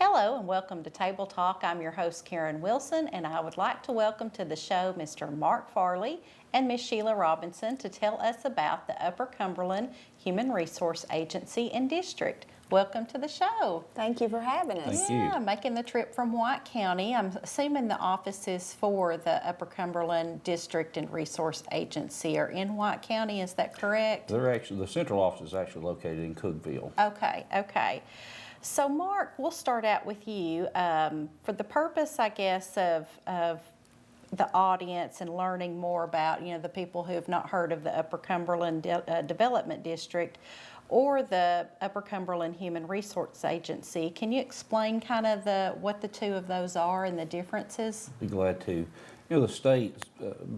Hello and welcome to Table Talk. I'm your host Karen Wilson, and I would like to welcome to the show Mr. Mark Farley and Ms. Sheila Robinson to tell us about the Upper Cumberland Human Resource Agency and District. Welcome to the show. Thank you for having us. Thank you. Yeah, making the trip from White County. I'm assuming the offices for the Upper Cumberland District and Resource Agency are in White County. Is that correct? The central office is actually located in Cookeville. Okay. So Mark, we'll start out with you. For the purpose, I guess, of the audience and learning more about, the people who have not heard of the Upper Cumberland Development District or the Upper Cumberland Human Resource Agency, can you explain kind of what the two of those are and the differences? Be glad to. The state,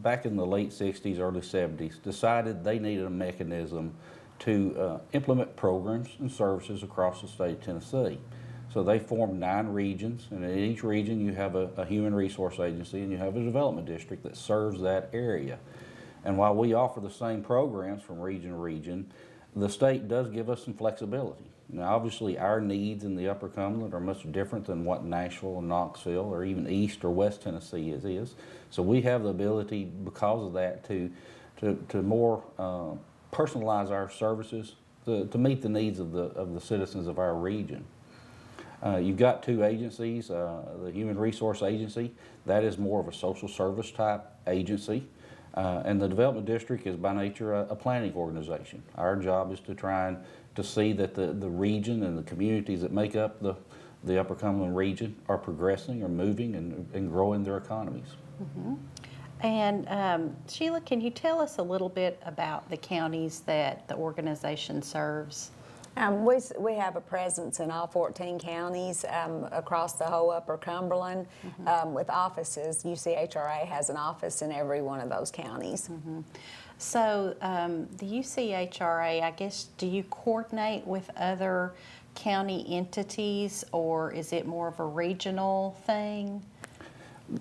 back in the late 60s, early 70s, decided they needed a mechanism to implement programs and services across the state of Tennessee. So they formed 9 regions, and in each region you have a human resource agency and you have a development district that serves that area. And while we offer the same programs from region to region, the state does give us some flexibility. Now obviously our needs in the Upper Cumberland are much different than what Nashville and Knoxville or even East or West Tennessee is. So we have the ability, because of that, to more personalize our services to meet the needs of the citizens of our region. You've got 2 agencies, the Human Resource Agency, that is more of a social service type agency, and the Development District is by nature a planning organization. Our job is to try and to see that the region and the communities that make up the Upper Cumberland region are progressing or moving and growing their economies. Mm-hmm. And Sheila, can you tell us a little bit about the counties that the organization serves? We have a presence in all 14 counties across the whole Upper Cumberland with offices. UCHRA has an office in every one of those counties. Mm-hmm. So the UCHRA, I guess, do you coordinate with other county entities, or is it more of a regional thing?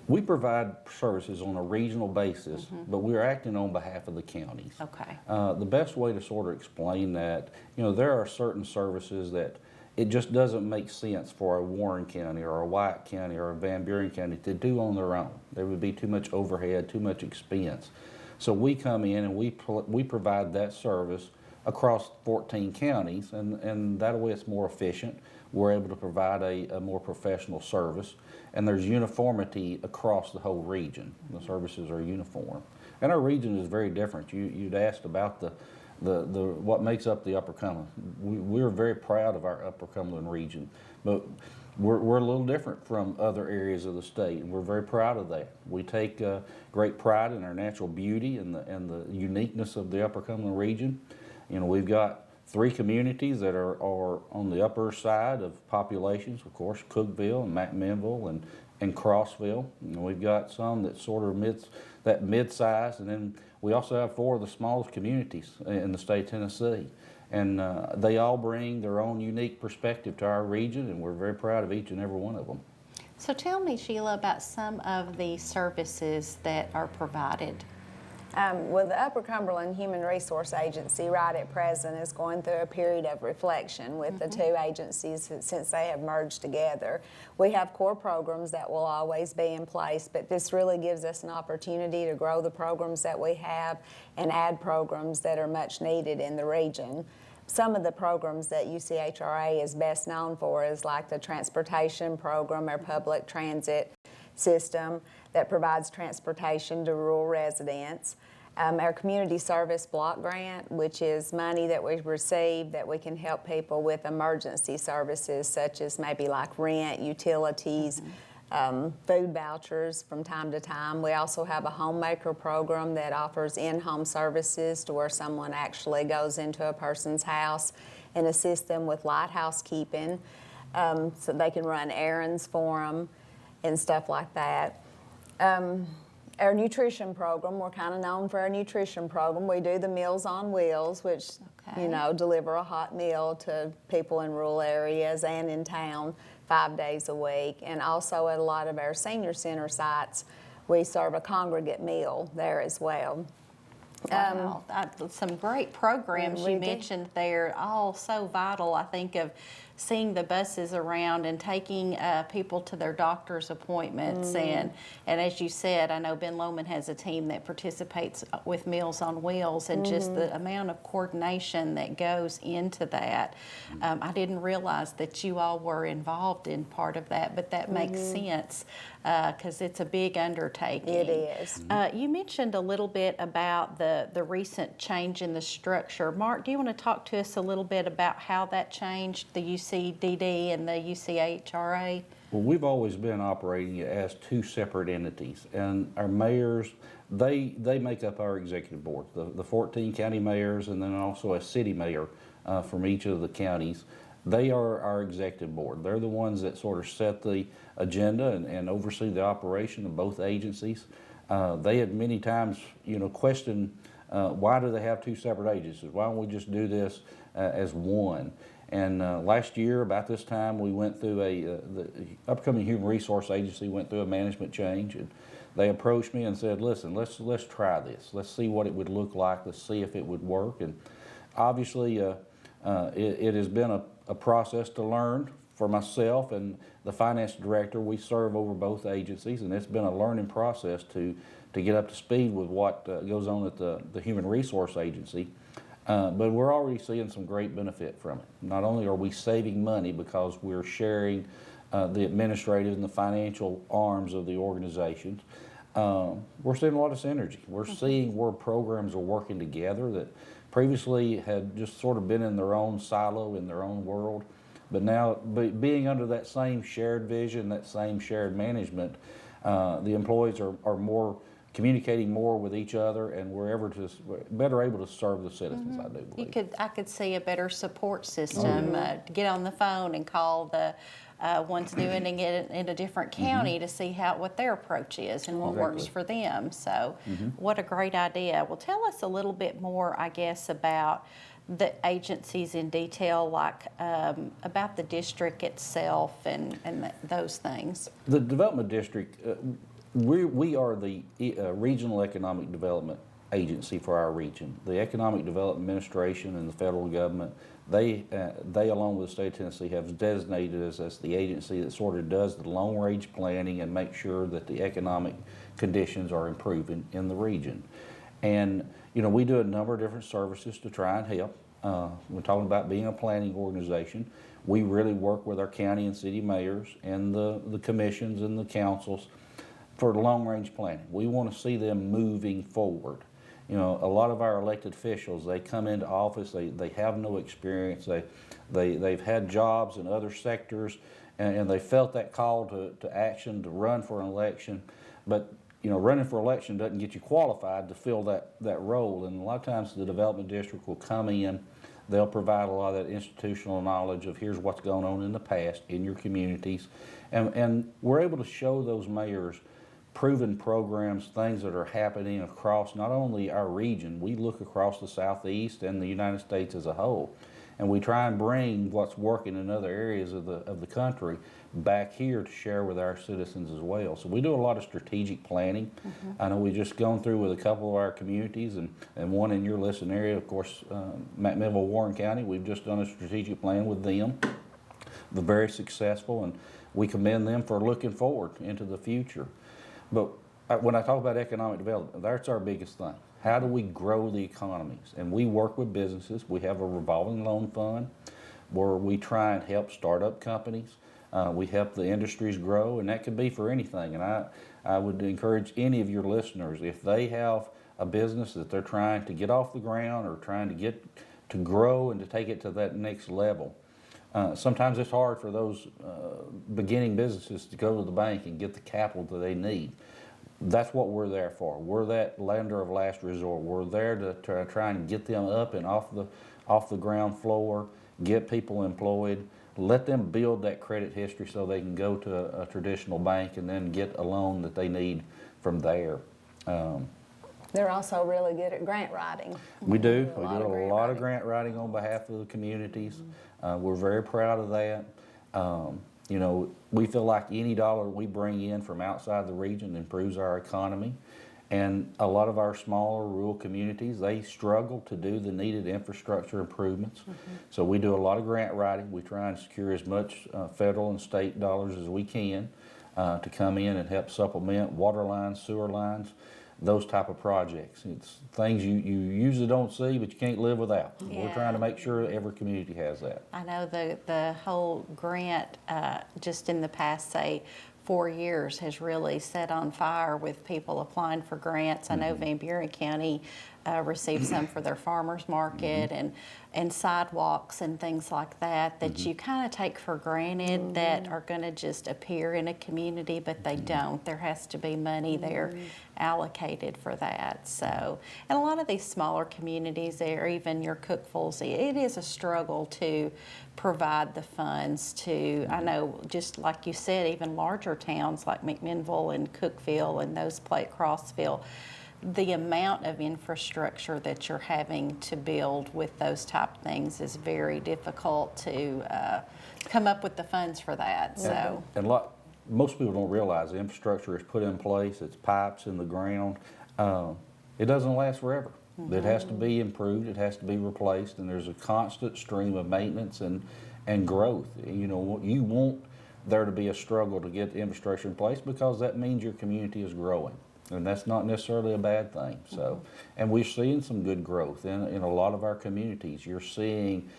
We provide services on a regional basis, but we're acting on behalf of the counties. Okay. The best way to sort of explain that, there are certain services that it just doesn't make sense for a Warren County or a White County or a Van Buren County to do on their own. There would be too much overhead, too much expense. So we come in and we provide that service across 14 counties, and that way it's more efficient. We're able to provide a more professional service, and there's uniformity across the whole region. The services are uniform. And our region is very different. You'd asked about what makes up the Upper Cumberland. We're very proud of our Upper Cumberland region, but we're a little different from other areas of the state, and we're very proud of that. We take great pride in our natural beauty and the uniqueness of the Upper Cumberland region. We've got 3 communities that are on the upper side of populations, of course, Cookeville and McMinnville and Crossville. We've got some that sort of mid-size, and then we also have 4 of the smallest communities in the state of Tennessee. And they all bring their own unique perspective to our region, and we're very proud of each and every one of them. So tell me, Sheila, about some of the services that are provided. Well, the Upper Cumberland Human Resource Agency right at present is going through a period of reflection with the 2 agencies since they have merged together. We have core programs that will always be in place, but this really gives us an opportunity to grow the programs that we have and add programs that are much needed in the region. Some of the programs that UCHRA is best known for is like the transportation program, our public transit system that provides transportation to rural residents. Our community service block grant, which is money that we receive that we can help people with emergency services such as maybe like rent, utilities, food vouchers from time to time. We also have a homemaker program that offers in-home services to where someone actually goes into a person's house and assists them with light housekeeping. so they can run errands for them and stuff like that. Our nutrition program, we're kind of known for our nutrition program. We do the Meals on Wheels, which, Okay. you know, deliver a hot meal to people in rural areas and in town 5 days a week. And also at a lot of our senior center sites, we serve a congregate meal there as well. Wow, some great programs we you do. mentioned there, all so vital. I think of seeing the buses around and taking people to their doctor's appointments. And as you said, I know Ben Lomond has a team that participates with Meals on Wheels, and just the amount of coordination that goes into that. I didn't realize that you all were involved in part of that, but that makes sense because it's a big undertaking. It is. You mentioned a little bit about the recent change in the structure. Mark, do you want to talk to us a little bit about how that changed the UCDD and the UCHRA? Well, we've always been operating as two separate entities, and our mayors, they make up our executive board, the 14 county mayors, and then also a city mayor from each of the counties. They are our executive board. They're the ones that sort of set the agenda and oversee the operation of both agencies. They had many times, questioned why do they have two separate agencies? Why don't we just do this as one? And last year, about this time, we went through the upcoming Human Resource Agency went through a management change, and they approached me and said, "Listen, let's try this. Let's see what it would look like. Let's see if it would work." And obviously, it has been a process to learn for myself and the finance director. We serve over both agencies, and it's been a learning process to get up to speed with what goes on at the Human Resource Agency. But we're already seeing some great benefit from it. Not only are we saving money because we're sharing the administrative and the financial arms of the organizations, we're seeing a lot of synergy. We're seeing where programs are working together that previously had just sort of been in their own silo, in their own world. But now, being under that same shared vision, that same shared management, the employees are more communicating more with each other, and we're better able to serve the citizens, I do believe. I could see a better support system, to get on the phone and call the ones doing it in a different county to see what their approach is and what works for them. So what a great idea. Well, tell us a little bit more, I guess, about the agencies in detail, like about the district itself and those things. The development district, we are the regional economic development agency for our region. The Economic Development Administration and the federal government, they along with the state of Tennessee have designated us as the agency that sort of does the long range planning and makes sure that the economic conditions are improving in the region. And we do a number of different services to try and help. We're talking about being a planning organization. We really work with our county and city mayors and the commissions and the councils for long-range planning. We want to see them moving forward. A lot of our elected officials, they come into office, they have no experience, they've had jobs in other sectors, and they felt that call to action to run for an election. But running for election doesn't get you qualified to fill that role. And a lot of times the development district will come in, they'll provide a lot of that institutional knowledge of here's what's going on in the past in your communities. And we're able to show those mayors proven programs, things that are happening across not only our region, we look across the Southeast and the United States as a whole. And we try and bring what's working in other areas of the country back here to share with our citizens as well. So we do a lot of strategic planning. I know we've just gone through with a couple of our communities and one in your listening area, of course, McMinnville, Warren County. We've just done a strategic plan with them. They're very successful, and we commend them for looking forward into the future. But when I talk about economic development, that's our biggest thing. How do we grow the economies? And we work with businesses. We have a revolving loan fund where we try and help startup companies. We help the industries grow, and that could be for anything. And I would encourage any of your listeners, if they have a business that they're trying to get off the ground or trying to get to grow and to take it to that next level, sometimes it's hard for those beginning businesses to go to the bank and get the capital that they need. That's what we're there for. We're that lender of last resort. We're there to try and get them up and off the ground floor, get people employed. let them build that credit history so they can go to a traditional bank and then get a loan that they need from there. They're also really good at grant writing. We do. We do lot a of grant lot of writing. grant writing on behalf of the communities. We're very proud of that. You know, we feel like any dollar we bring in from outside the region improves our economy. And a lot of our smaller rural communities, they struggle to do the needed infrastructure improvements. So we do a lot of grant writing. We try and secure as much federal and state dollars as we can to come in and help supplement water lines, sewer lines, those type of projects. It's things you usually don't see, but you can't live without. We're trying to make sure every community has that. I know the whole grant, just in the past, say, 4 years has really set on fire with people applying for grants. I know Van Buren County received some for their farmers market and sidewalks and things like that you kind of take for granted that are going to just appear in a community, but they don't. There has to be money there allocated for that. So, and a lot of these smaller communities, or even your Cookfuls, it is a struggle to provide the funds to, I know, just like you said, even larger towns like McMinnville and Cookeville and those Crossville, the amount of infrastructure that you're having to build with those type of things is very difficult to come up with the funds for that. So, And most people don't realize the infrastructure is put in place. It's pipes in the ground. It doesn't last forever. It has to be improved. It has to be replaced, and there's a constant stream of maintenance and growth. You know, you want there to be a struggle to get the infrastructure in place because that means your community is growing. And that's not necessarily a bad thing. So, and we're seeing some good growth in a lot of our communities. You're seeing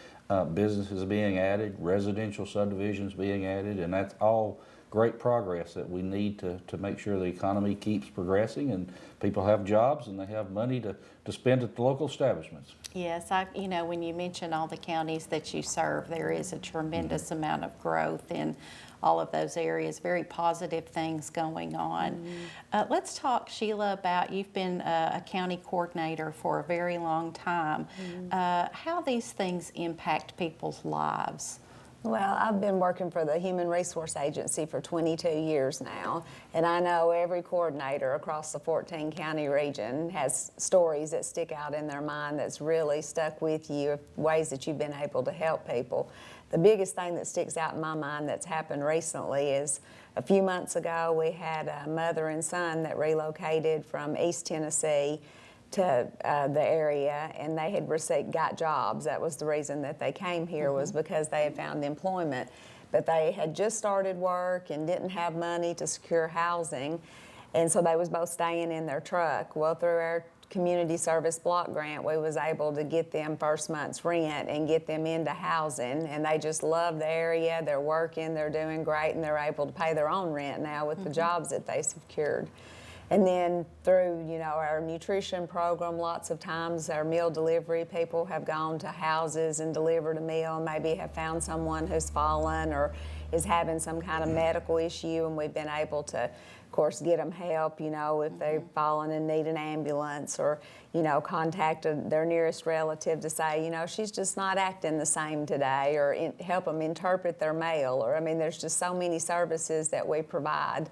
businesses being added, residential subdivisions being added, and that's all great progress that we need to make sure the economy keeps progressing and people have jobs and they have money to spend at the local establishments. yes, you know, when you mention all the counties that you serve, there is a tremendous amount of growth in all of those areas, very positive things going on. Let's talk, Sheila, about you've been a county coordinator for a very long time. How these things impact people's lives? Well, I've been working for the Human Resource Agency for 22 years now, and I know every coordinator across the 14-county region has stories that stick out in their mind that's really stuck with you, ways that you've been able to help people. The biggest thing that sticks out in my mind that's happened recently is a few months ago we had a mother and son that relocated from East Tennessee to the area, and they had got jobs. That was the reason that they came here, was because they had found employment. But they had just started work and didn't have money to secure housing, and so they was both staying in their truck. Well, through our community service block grant, we was able to get them first month's rent and get them into housing, and they just love the area. They're working, they're doing great, and they're able to pay their own rent now with the jobs that they secured. And then through, you know, our nutrition program, lots of times our meal delivery people have gone to houses and delivered a meal, and maybe have found someone who's fallen or is having some kind of medical issue, and we've been able to, of course, get them help, you know, if they've fallen and need an ambulance, or, you know, contact their nearest relative to say, you know, she's just not acting the same today, or help them interpret their mail. Or, I mean, there's just so many services that we provide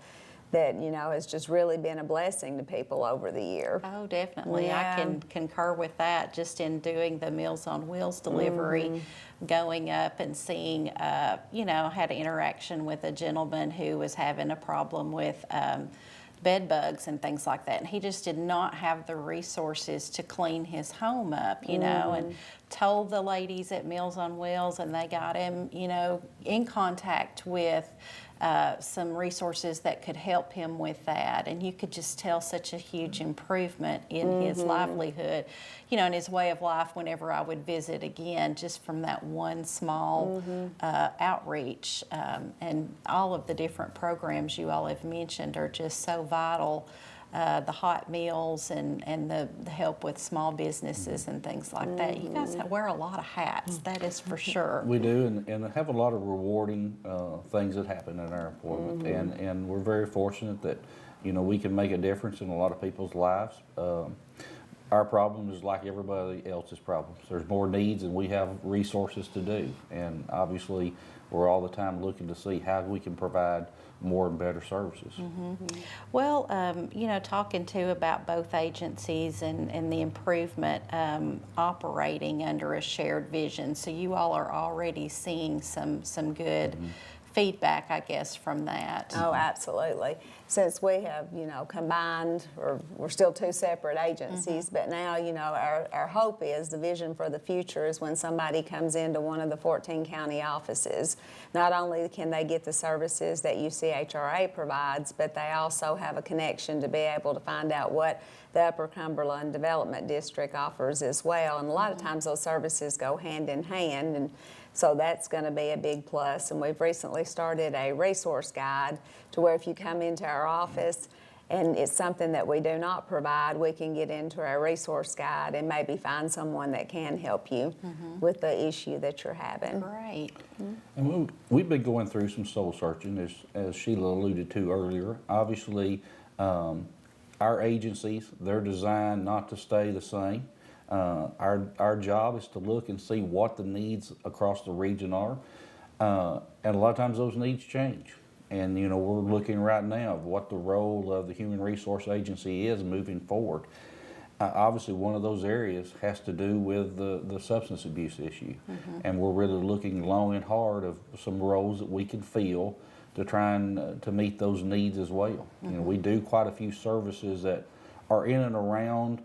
that, you know, has just really been a blessing to people over the year. Oh, definitely. I can concur with that, just in doing the Meals on Wheels delivery, going up and seeing, you know, I had an interaction with a gentleman who was having a problem with bed bugs and things like that. And he just did not have the resources to clean his home up, you know, and told the ladies at Meals on Wheels, and they got him, you know, in contact with some resources that could help him with that. And you could just tell such a huge improvement in his livelihood, you know, in his way of life whenever I would visit again, just from that one small outreach. And all of the different programs you all have mentioned are just so vital. The hot meals and the help with small businesses and things like that. You guys wear a lot of hats, that is for sure. We do, and have a lot of rewarding things that happen in our employment, and we're very fortunate that, you know, we can make a difference in a lot of people's lives. Our problem is like everybody else's problems. There's more needs, and we have resources to do, and obviously we're all the time looking to see how we can provide more and better services. Well, you know, talking too about both agencies and the improvement operating under a shared vision. So you all are already seeing some good feedback, I guess, from that. Oh, absolutely. Since we have, you know, combined, or we're still two separate agencies, but now, you know, our hope is, the vision for the future is when somebody comes into one of the 14 county offices, not only can they get the services that UCHRA provides, but they also have a connection to be able to find out what the Upper Cumberland Development District offers as well. And a lot of times those services go hand in hand, and so that's going to be a big plus. And we've recently started a resource guide to where if you come into our office and it's something that we do not provide, we can get into our resource guide and maybe find someone that can help you with the issue that you're having. Great. And we've been going through some soul searching, as Sheila alluded to earlier. Obviously, our agencies, they're designed not to stay the same. Our job is to look and see what the needs across the region are. And a lot of times those needs change. And, you know, we're looking right now at what the role of the Human Resource Agency is moving forward. Obviously, one of those areas has to do with the substance abuse issue. And we're really looking long and hard of some roles that we can fill to try and to meet those needs as well. You know, we do quite a few services that are in and around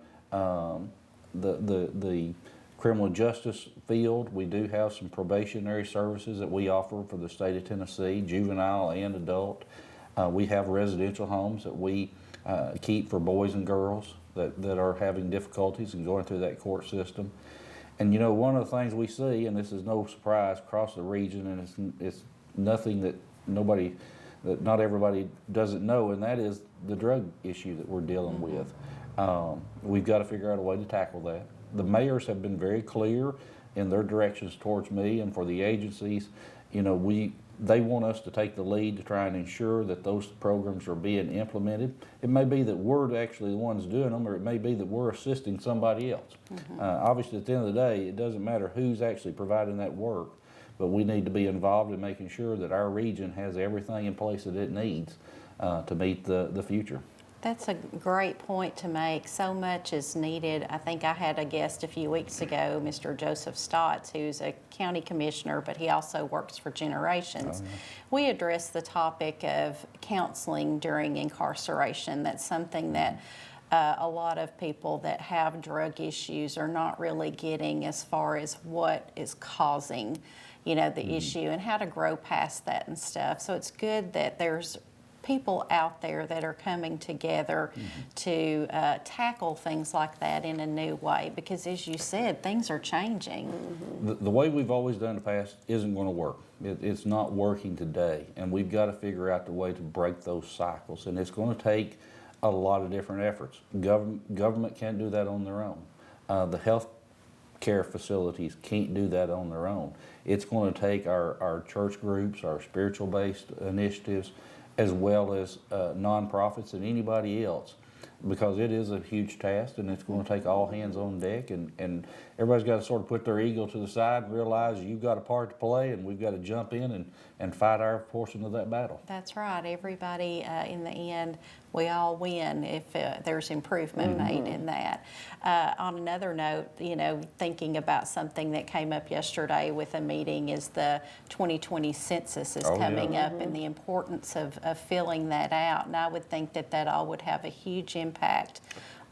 the criminal justice field. We do have some probationary services that we offer for the state of Tennessee, juvenile and adult. We have residential homes that we keep for boys and girls that are having difficulties and going through that court system. And you know, one of the things we see, and this is no surprise across the region, and it's nothing that not everybody doesn't know, and that is the drug issue that we're dealing with. We've got to figure out a way to tackle that. The mayors have been very clear in their directions towards me and for the agencies. You know, they want us to take the lead to try and ensure that those programs are being implemented. It may be that we're actually the ones doing them, or it may be that we're assisting somebody else. Obviously, at the end of the day, it doesn't matter who's actually providing that work, but we need to be involved in making sure that our region has everything in place that it needs to meet the future. That's a great point to make. So much is needed. I think I had a guest a few weeks ago, Mr. Joseph Stotts, who's a county commissioner, but he also works for Generations. We addressed the topic of counseling during incarceration. That's something that a lot of people that have drug issues are not really getting, as far as what is causing, you know, the issue and how to grow past that and stuff. So it's good that there's people out there that are coming together to tackle things like that in a new way, because as you said, things are changing. The way we've always done in the past isn't going to work. It's not working today, and we've got to figure out the way to break those cycles, and it's going to take a lot of different efforts. Government can't do that on their own. The health care facilities can't do that on their own. It's going to take our church groups, our spiritual-based initiatives, as well as nonprofits and anybody else, because it is a huge task and it's going to take all hands on deck, and everybody's got to sort of put their ego to the side and realize you've got a part to play, and we've got to jump in and fight our portion of that battle. That's right. Everybody, in the end, we all win if there's improvement made in that. On another note, you know, thinking about something that came up yesterday with a meeting is the 2020 census is coming up, and the importance of filling that out. And I would think that all would have a huge impact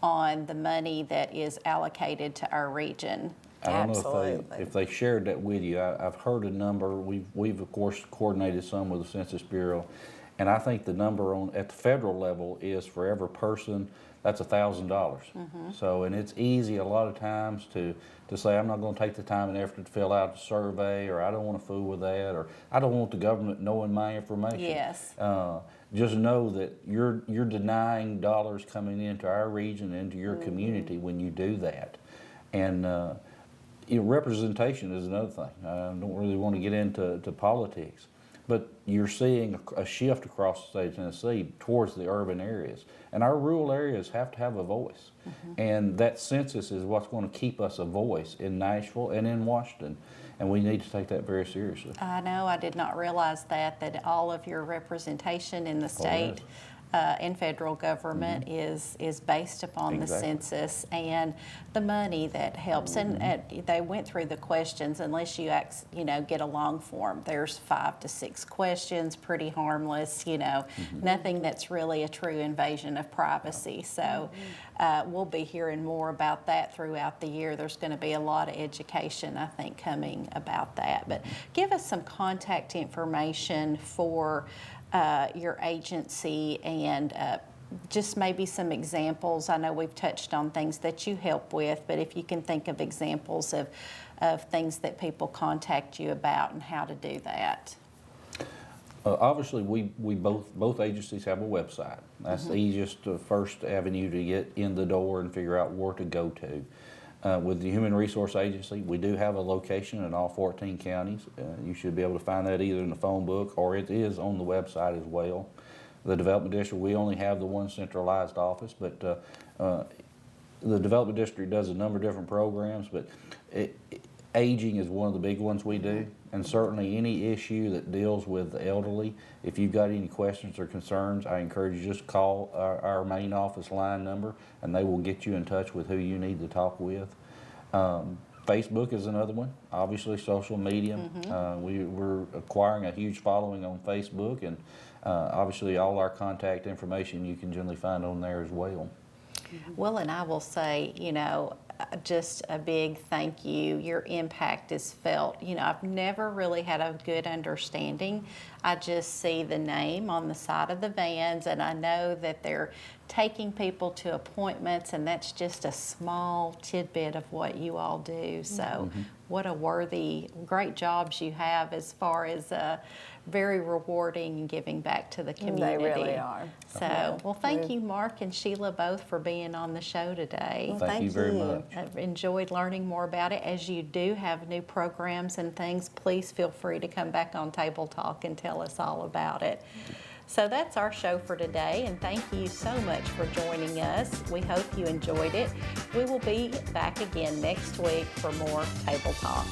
on the money that is allocated to our region. I don't know if they shared that with you. I've heard a number. We've of course coordinated some with the Census Bureau, and I think the number at the federal level is for every person, that's $1,000. So, and it's easy a lot of times to say, I'm not going to take the time and effort to fill out a survey, or I don't want to fool with that, or I don't want the government knowing my information. Yes. Just know that you're denying dollars coming into our region, into your community when you do that. And representation is another thing. I don't really want to get into politics, but you're seeing a shift across the state of Tennessee towards the urban areas. And our rural areas have to have a voice. And that census is what's going to keep us a voice in Nashville and in Washington. And we need to take that very seriously. I know, I did not realize that all of your representation in the state and federal government is based upon the census and the money that helps. And they went through the questions. Unless you get a long form, there's 5 to 6 questions, pretty harmless, nothing that's really a true invasion of privacy. So we'll be hearing more about that throughout the year. There's going to be a lot of education, I think, coming about that. But give us some contact information for your agency and just maybe some examples. I know we've touched on things that you help with, but if you can think of examples of things that people contact you about and how to do that. Obviously, we both agencies have a website. That's the easiest first avenue to get in the door and figure out where to go to. With the Human Resource Agency, we do have a location in all 14 counties. You should be able to find that either in the phone book or it is on the website as well. The Development District, we only have the one centralized office, but the Development District does a number of different programs, but aging is one of the big ones we do. And certainly any issue that deals with the elderly, if you've got any questions or concerns, I encourage you just call our main office line number and they will get you in touch with who you need to talk with. Facebook is another one, obviously social media. We're acquiring a huge following on Facebook, and obviously all our contact information you can generally find on there as well. Well, and I will say, just a big thank you. Your impact is felt. I've never really had a good understanding. I just see the name on the side of the vans, and I know that they're taking people to appointments, and that's just a small tidbit of what you all do. So what a great jobs you have as far as very rewarding and giving back to the community. They really are. So, well, thank you, Mark and Sheila, both for being on the show today. Well, Thank you very much. I've enjoyed learning more about it. As you do have new programs and things, please feel free to come back on Table Talk and tell us all about it. So that's our show for today, and thank you so much for joining us. We hope you enjoyed it. We will be back again next week for more Table Talk.